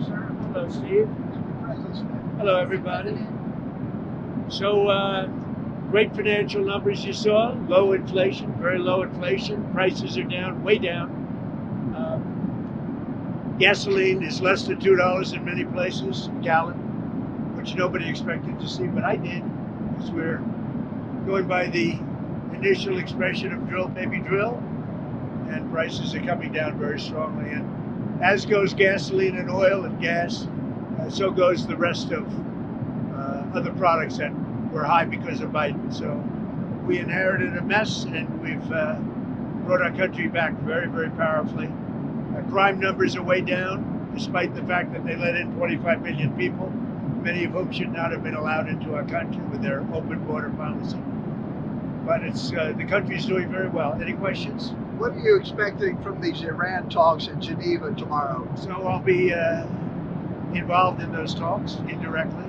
Hello, Steve. Hello, everybody. So, great financial numbers you saw. Low inflation, very low inflation. Prices are down, way down. Gasoline is less than $2 in many places, a gallon, which nobody expected to see, but I did, because we're going by the initial expression of drill, baby, drill, and prices are coming down very strongly. And as goes gasoline and oil and gas, so goes the rest of other products that were high because of Biden. So we inherited a mess, and we've brought our country back very, very powerfully. Crime numbers are way down, despite the fact that they let in 25 million people, many of whom should not have been allowed into our country with their open border policy. But it's the country's doing very well. Any questions? What are you expecting from these Iran talks in Geneva tomorrow? So I'll be involved in those talks indirectly,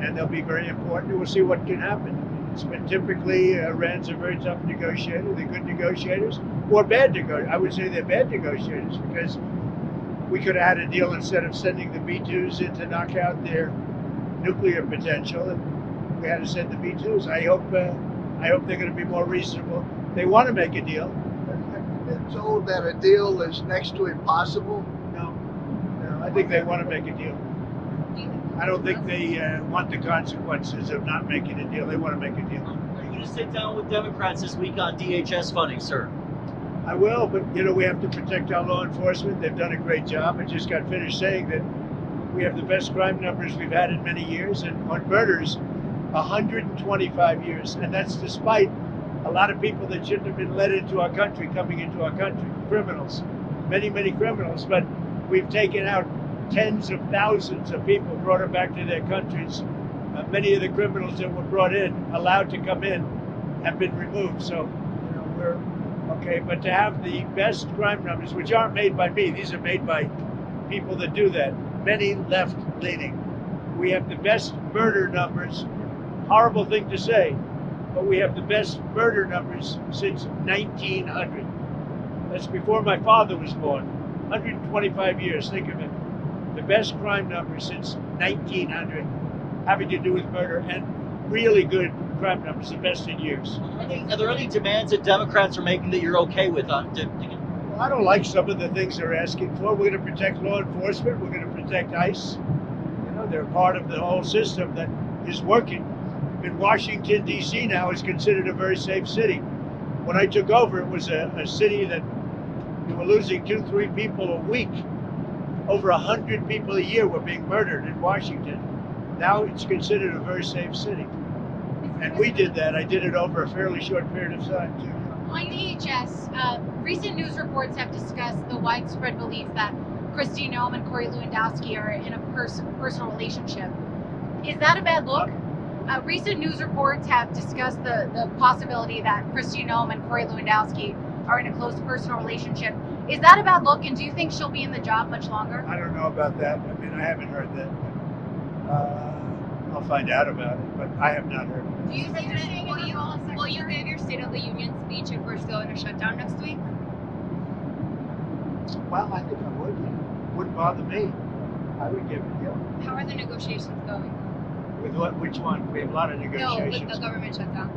and they'll be very important. We'll see what can happen. It's been typically Iran's a very tough negotiator. They're good negotiators, or bad negotiators. I would say they're bad negotiators, because we could have had a deal instead of sending the B-2s in to knock out their nuclear potential, and we had to send the B-2s. I hope they're going to be more reasonable. They want to make a deal. I've been told that a deal is next to impossible. No, I think they want to make a deal. I don't think they want the consequences of not making a deal. They want to make a deal. Are you going to sit down with Democrats this week on DHS funding, sir? I will, but we have to protect our law enforcement. They've done a great job. I just got finished saying that we have the best crime numbers we've had in many years, and on murders, 125 years. And that's despite a lot of people that shouldn't have been let into our country coming into our country, criminals, many, many criminals. But we've taken out tens of thousands of people, brought them back to their countries. Many of the criminals that were brought in, allowed to come in, have been removed. So, we're okay. But to have the best crime numbers, which aren't made by me, these are made by people that do that, many left-leaning. We have the best murder numbers. Horrible thing to say, but we have the best murder numbers since 1900. That's before my father was born. 125 years, think of it. The best crime numbers since 1900 having to do with murder, and really good crime numbers, the best in years. Are there any demands that Democrats are making that you're okay with? Well, I don't like some of the things they're asking for. We're going to protect law enforcement. We're going to protect ICE. They're part of the whole system that is working. In Washington, D.C. now is considered a very safe city. When I took over, it was a city that we were losing 2-3 people a week. Over 100 people a year were being murdered in Washington. Now it's considered a very safe city. And we did that. I did it over a fairly short period of time, too. On DHS, recent news reports have discussed the widespread belief that Kristi Noem and Corey Lewandowski are in a personal relationship. Is that a bad look? Recent news reports have discussed the possibility that Kristi Noem and Corey Lewandowski are in a close personal relationship. Is that a bad look, and do you think she'll be in the job much longer? I don't know about that. I haven't heard that. I'll find out about it, but I have not heard it. Do you think will you give your State of the Union speech if we're still in a shutdown next week? Well, I think I would. Wouldn't bother me. I would give it, yeah. How are the negotiations going? With what? Which one? We have a lot of negotiations. No, with the government shutdown.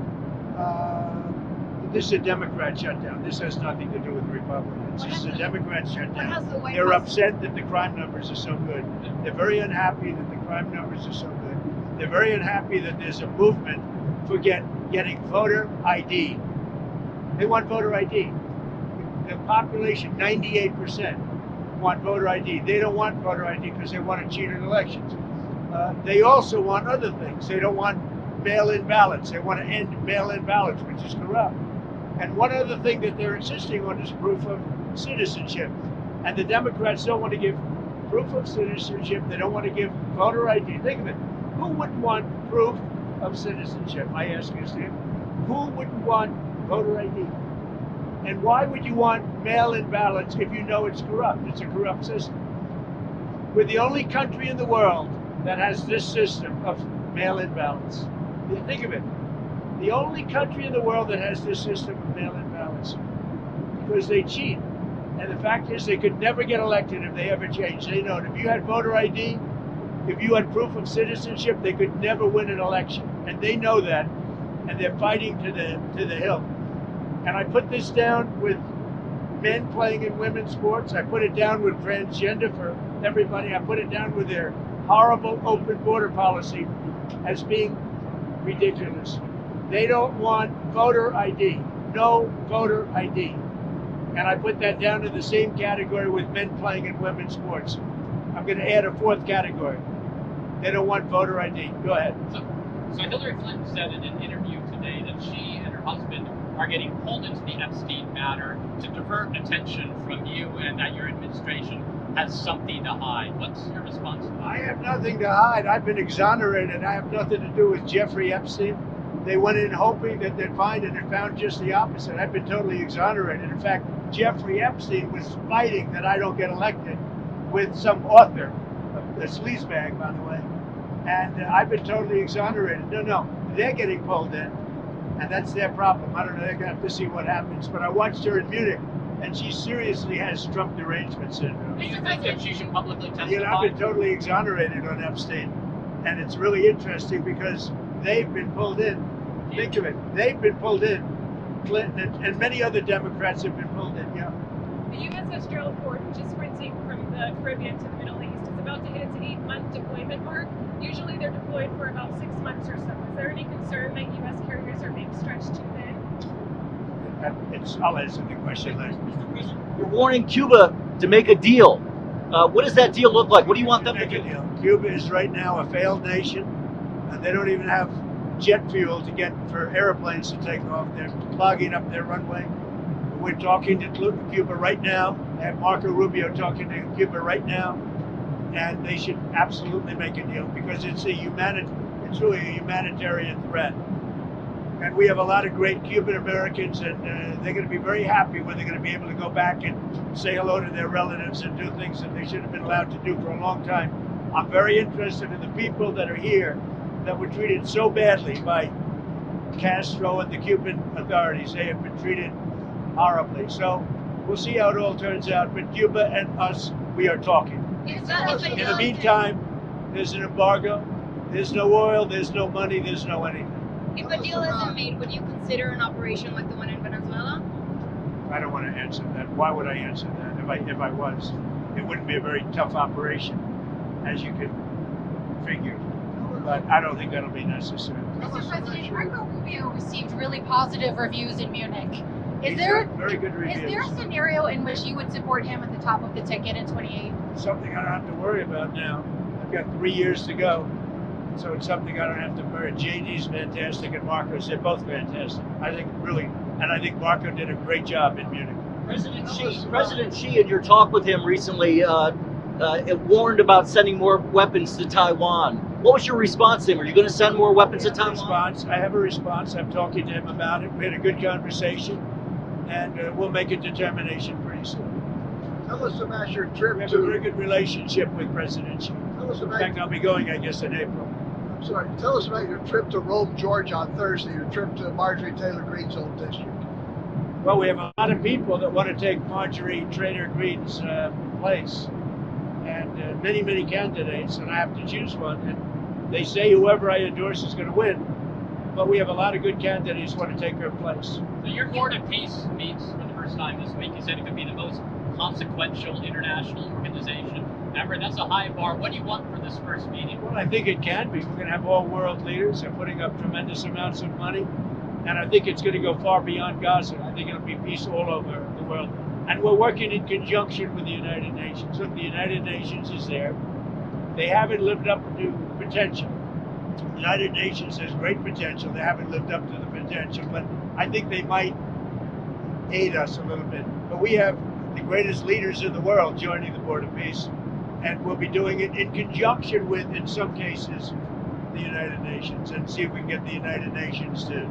This is a Democrat shutdown. This has nothing to do with Republicans. This is a Democrat shutdown. They're upset that the crime numbers are so good. They're very unhappy that the crime numbers are so good. They're very unhappy that there's a movement for getting voter ID. They want voter ID. The population, 98%, want voter ID. They don't want voter ID because they want to cheat in elections. They also want other things. They don't want mail-in ballots. They want to end mail-in ballots, which is corrupt. And one other thing that they're insisting on is proof of citizenship. And the Democrats don't want to give proof of citizenship. They don't want to give voter ID. Think of it. Who wouldn't want proof of citizenship? I ask you, Steve. Who wouldn't want voter ID? And why would you want mail-in ballots if you know it's corrupt? It's a corrupt system. We're the only country in the world that has this system of mail-in ballots. Think of it. The only country in the world that has this system of mail-in ballots, because they cheat. And the fact is, they could never get elected if they ever changed. They know it. If you had voter ID, if you had proof of citizenship, they could never win an election. And they know that. And they're fighting to the hilt. And I put this down with men playing in women's sports. I put it down with transgender for everybody. I put it down with their horrible open border policy as being ridiculous. They don't want voter ID. No voter ID. And I put that down in the same category with men playing in women's sports. I'm going to add a fourth category. They don't want voter ID. Go ahead. So Hillary Clinton said in an interview today that she and her husband are getting pulled into the Epstein matter to divert attention from you and that your administration has something to hide. What's your response to that? I have nothing to hide. I've been exonerated. I have nothing to do with Jeffrey Epstein. They went in hoping that they'd find it and found just the opposite. I've been totally exonerated. In fact, Jeffrey Epstein was fighting that I don't get elected with some author, a sleazebag, by the way. And I've been totally exonerated. No, they're getting pulled in, and that's their problem. I don't know, they're going to have to see what happens. But I watched her in Munich, and she seriously has Trump derangement syndrome. Do you think that she should publicly testify? You know, I've been totally exonerated on Epstein, and it's really interesting because they've been pulled in. Think of it. They've been pulled in. Clinton and many other Democrats have been pulled in, yeah. The USS Gerald Ford, which is sprinting from the Caribbean to the Middle East, is about to hit its 8-month deployment mark. Usually they're deployed for about 6 months or so. Is there any concern that U.S. carriers are being stretched too thin? I'll answer the question later. You're warning Cuba to make a deal. What does that deal look like? What do you want them to Make a do? deal. Cuba is right now a failed nation, and they don't even have jet fuel to get for airplanes to take off. They're clogging up their runway. We're talking to Cuba right now. I have Marco Rubio talking to Cuba right now, and they should absolutely make a deal because it's really a humanitarian threat. And we have a lot of great Cuban Americans, and they're going to be very happy when they're going to be able to go back and say hello to their relatives and do things that they should have been allowed to do for a long time. I'm very interested in the people that are here that were treated so badly by Castro and the Cuban authorities. They have been treated horribly. So we'll see how it all turns out. But Cuba and us, we are talking. In the meantime, there's an embargo. There's no oil, there's no money, there's no anything. If a deal isn't made, would you consider an operation like the one in Venezuela? I don't want to answer that. Why would I answer that? If I was, it wouldn't be a very tough operation, as you can figure. But I don't think that'll be necessary. Mr. President, Marco Rubio received really positive reviews in Munich. Is These there are very good reviews. is there a scenario in which you would support him at the top of the ticket in 28? Something I don't have to worry about now. I've got 3 years to go. So it's something I don't have to worry. JD's fantastic and Marco's, they're both fantastic. I think Marco did a great job in Munich. President Xi, in your talk with him recently, warned about sending more weapons to Taiwan. What was your response to him? Are you going to send more weapons to Taiwan? I have a response. I'm talking to him about it. We had a good conversation, and we'll make a determination pretty soon. Tell us about your trip We have a very good relationship with President Xi. Tell us In about. fact, I'll be going, I guess, in April. I'm sorry. Tell us about your trip to Rome, Georgia on Thursday. Your trip to Marjorie Taylor Greene's old district. Well, we have a lot of people that want to take Marjorie Taylor Greene's place, and many, many candidates, and I have to choose one. And they say whoever I endorse is going to win, but we have a lot of good candidates who want to take her place. So your Board of Peace meets for the first time this week. You said it could be the most consequential international organization ever. That's a high bar. What do you want for this first meeting? Well, I think it can be. We're going to have all world leaders. They're putting up tremendous amounts of money, and I think it's going to go far beyond Gaza. I think it'll be peace all over the world. And we're working in conjunction with the United Nations. Look, the United Nations is there. They haven't lived up to potential. The United Nations has great potential. They haven't lived up to the potential, but I think they might aid us a little bit. But we have the greatest leaders in the world joining the Board of Peace, and we'll be doing it in conjunction with, in some cases, the United Nations, and see if we can get the United Nations to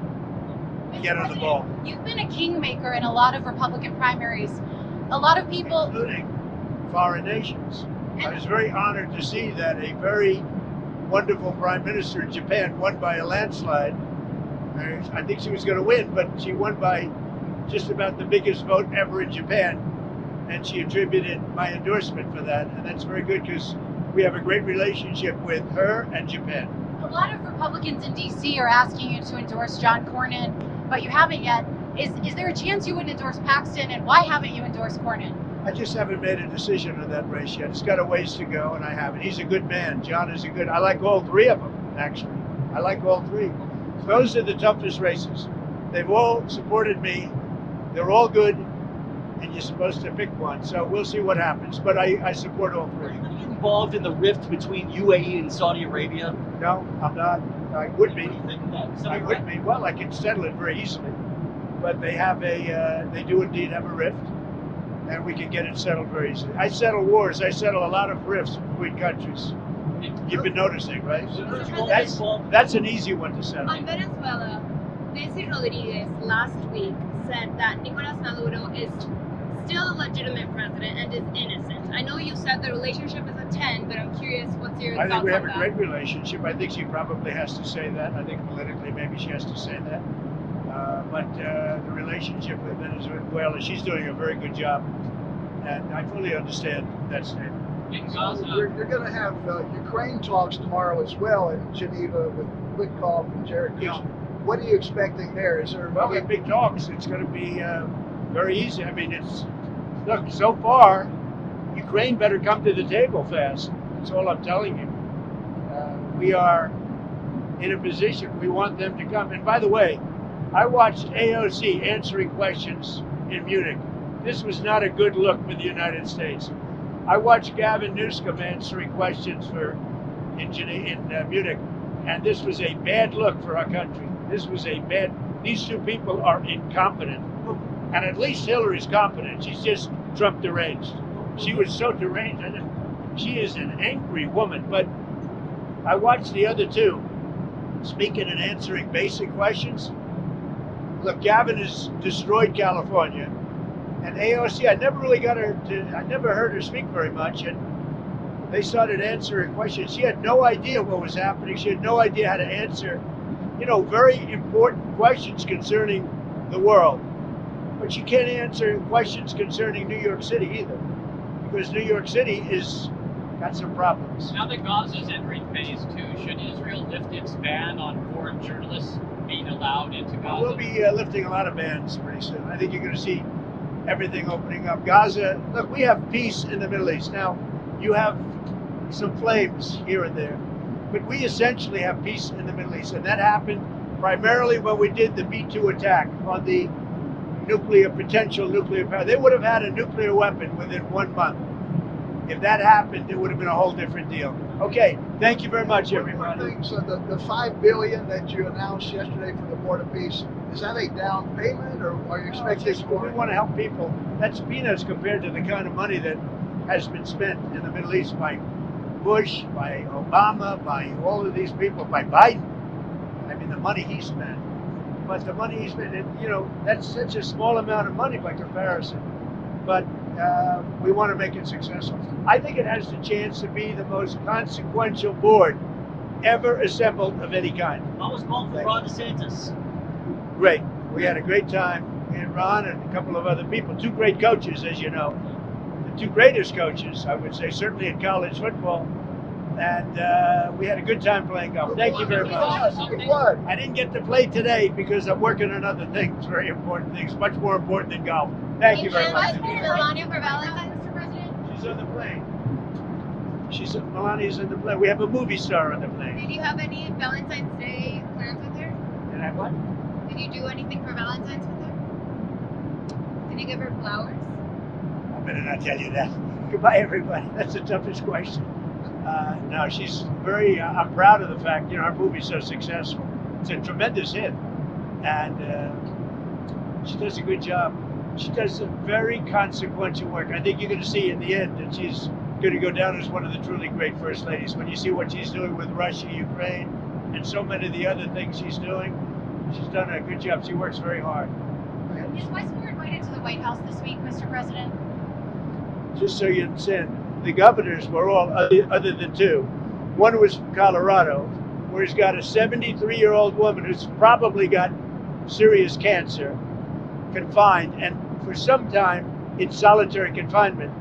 get on the ball. You've been a kingmaker in a lot of Republican primaries. A lot of people, Including foreign nations. I was very honored to see that a very wonderful prime minister in Japan won by a landslide. I think she was going to win, but she won by just about the biggest vote ever in Japan. and she attributed my endorsement for that, and that's very good because we have a great relationship with her and Japan. A lot of Republicans in D.C. are asking you to endorse John Cornyn, but you haven't yet. Is there a chance you would endorse Paxton, and why haven't you endorsed Cornyn? I just haven't made a decision on that race yet. It's got a ways to go, and I haven't. He's a good man. John is a good. I like all three of them, actually. I like all three. Those are the toughest races. They've all supported me. They're all good, and you're supposed to pick one. So we'll see what happens. But I support all Are three. you going to get involved in the rift between UAE and Saudi Arabia? No, I'm not. I would be. What do you think of that? I would be. Well, I can settle it very easily. But they have they do indeed have a rift, and we can get it settled very easily. I settle wars. I settle a lot of rifts between countries. You've been noticing, right? That's an easy one to settle. On Venezuela, Desi Rodriguez last week said that Nicolas Maduro is still a legitimate president and is innocent. I know you said the relationship is a 10, but I'm curious what's your thoughts on that? I think we have a great relationship. I think she probably has to say that. I think politically maybe she has to say that. But the relationship with Venezuela, she's doing a very good job. And I fully understand that statement. You're going to have Ukraine talks tomorrow as well in Geneva with Witkoff and Jared Kushner. Yeah. What are you expecting there? Is there Well, big talks. It's going to be very easy. I mean, look, so far, Ukraine better come to the table fast. That's all I'm telling you. We are in a position, we want them to come. And by the way, I watched AOC answering questions in Munich. This was not a good look for the United States. I watched Gavin Newsom answering questions in Munich, and this was a bad look for our country. These two people are incompetent. And at least Hillary's competent. She's just Trump deranged. She was so deranged. She is an angry woman. But I watched the other two speaking and answering basic questions. Look, Gavin has destroyed California. And AOC, I never heard her speak very much. And they started answering questions. She had no idea what was happening. She had no idea how to answer, very important questions concerning the world. But she can't answer questions concerning New York City either, because New York City is got some problems. Now that Gaza's entering phase 2, should Israel lift its ban on foreign journalists being allowed into Gaza? We'll be lifting a lot of bans pretty soon. I think you're going to see everything opening up. Gaza, look, we have peace in the Middle East. Now, you have some flames here and there, but we essentially have peace in the Middle East, and that happened primarily when we did the B-2 attack on the potential nuclear power. They would have had a nuclear weapon within 1 month. If that happened, it would have been a whole different deal. Okay, thank you very much, everybody. So the $5 billion that you announced yesterday for the Board of Peace, is that a down payment, or are you expecting more? We want to help people. That's peanuts compared to the kind of money that has been spent in the Middle East by Bush, by Obama, by all of these people, by Biden. I mean, the money he spent. But the money he spent, that's such a small amount of money by comparison. But we want to make it successful. I think it has the chance to be the most consequential board ever assembled of any kind. How was Paul for Ron DeSantis? Great. We had a great time. And Ron and a couple of other people, two great coaches, as you know. The two greatest coaches, I would say, certainly in college football. And we had a good time playing golf. Thank you very much. I didn't get to play today because I'm working on other things, very important things, much more important than golf. Thank you very much. Melania for Valentine's, Mr. President? She's on the plane. Melania's on the plane. We have a movie star on the plane. Did you have any Valentine's Day plans with her? Did I what? Did you do anything for Valentine's with her? Did you give her flowers? I better not tell you that. Goodbye, everybody. That's the toughest question. No, she's very, I'm proud of the fact, our movie's so successful. It's a tremendous hit. And she does a good job. She does some very consequential work. I think you're going to see in the end that she's going to go down as one of the truly great first ladies. When you see what she's doing with Russia, Ukraine, and so many of the other things she's doing, she's done a good job. She works very hard. Is Weissmuller invited to the White House this week, Mr. President? Just so you understand, the governors were all, other than two. One was from Colorado, where he's got a 73-year-old woman who's probably got serious cancer, confined, and for some time in solitary confinement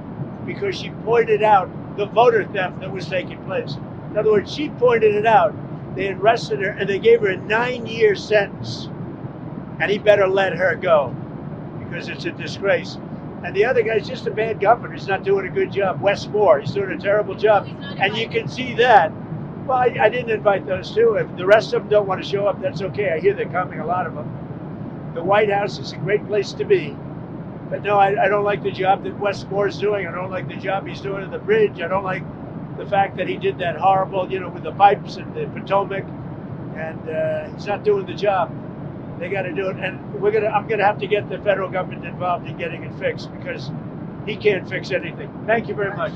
because she pointed out the voter theft that was taking place. In other words, she pointed it out. They arrested her and they gave her a 9-year sentence. And he better let her go because it's a disgrace. And the other guy's just a bad governor. He's not doing a good job. Wes Moore, he's doing a terrible job. And you can see that. Well, I didn't invite those two. If the rest of them don't want to show up, that's okay. I hear they're coming, a lot of them. The White House is a great place to be. But no, I don't like the job that Wes Moore's doing. I don't like the job he's doing at the bridge. I don't like the fact that he did that horrible, with the pipes and the Potomac. And he's not doing the job. They got to do it, and I'm gonna have to get the federal government involved in getting it fixed because he can't fix anything. Thank you very much.